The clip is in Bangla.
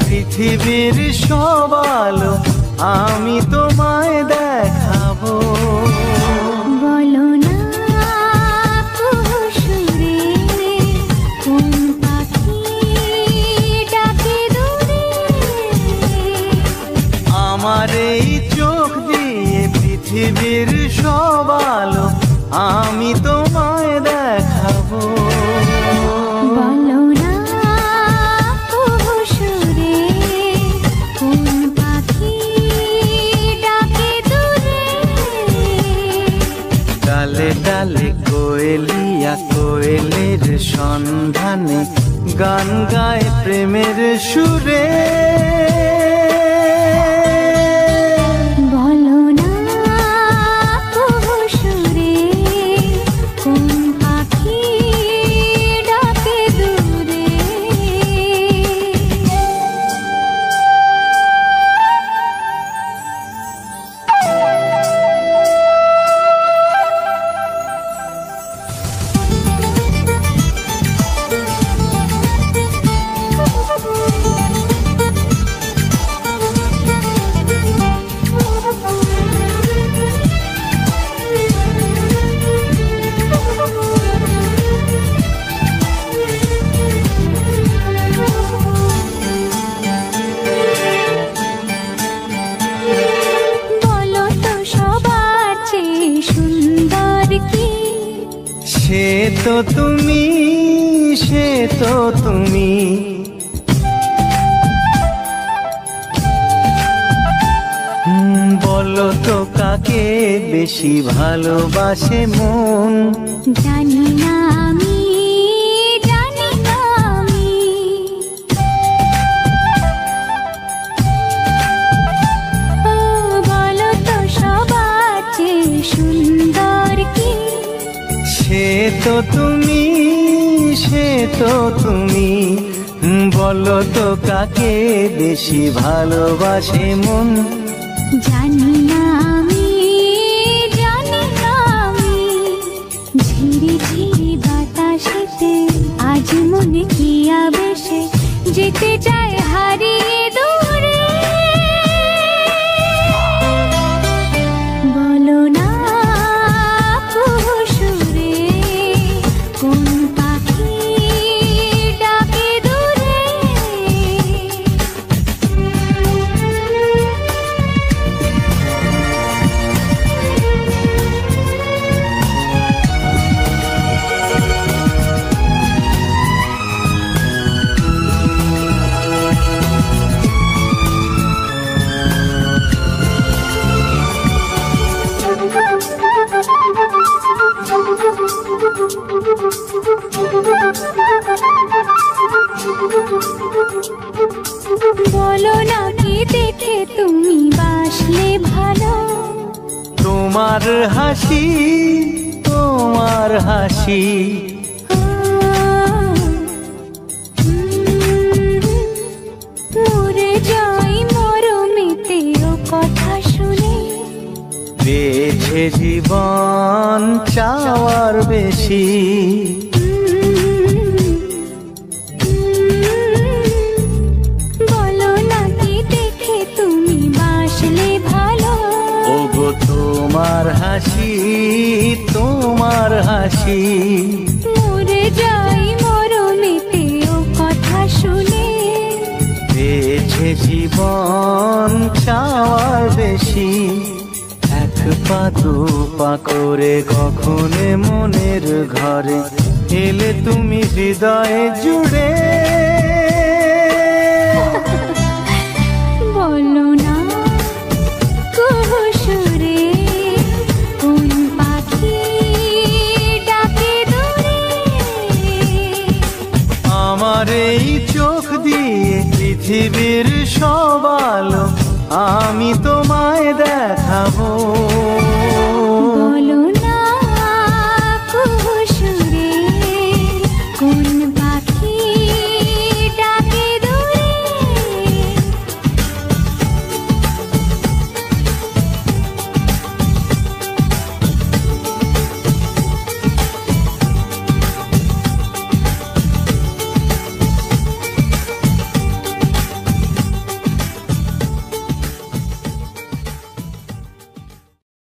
পৃথিবীর সব আলো আমি তোমায় দেখাবো। বলো না কুহুসুরে কোন পাখি ডাকে দূরে। আমার এই চোখ দিয়ে পৃথিবীর সব আলো আমি তোমায় দেখাবো। বলো না ডালে ডালে কোয়েলিয়া কোয়েলের সন্ধানে গান গায় প্রেমের সুরে। বলো না কুহুসুরে কোন পাখি ডাকে দূরে। সে তো তুমি, সে তো তুমি, বলো তো কাকে বেশি ভালোবাসে মন। জানি না আমি, জানি না আমি। বলো তো সবার চেয়ে সুন্দর কি। সে তো তুমি, সে তো তুমি, বলো তো কাকে বেশি ভালোবাসে মন। জানি না আমি, জানি না আমি। ঝিরি ঝিরি বাতাসেতে আজ মনে কি আবেশে যেতে চায় হারিয়ে দূরে। বলো না কুহুসুরে কোন পাখি ডাকে দূরে। বলো না কি দেখে তুমি বাসলে ভালো। তোমার হাসি, তোমার হাসি, মরে যাই মরমেতে ও কথা শুনে। পেয়েছে জীবন চাওয়ার বেশি। বলো না কি দেখে তুমি বাসলে ভালো। ওগো তোমার হাসি, তোমার হাসি, মরে যাই মরমেতে ও কথা শুনে। পেয়েছে জীবন চাওয়ার বেশি। এক পা দু পা করে কখনে মনের ঘরে এলে তুমি হৃদয়ে জুড়ে। বলো না কুহুসুরে কোন পাখি ডাকে দূরে। আমার এই চোখ দিয়ে পৃথিবীর সব আলো আমি তোমায় দেখাবো।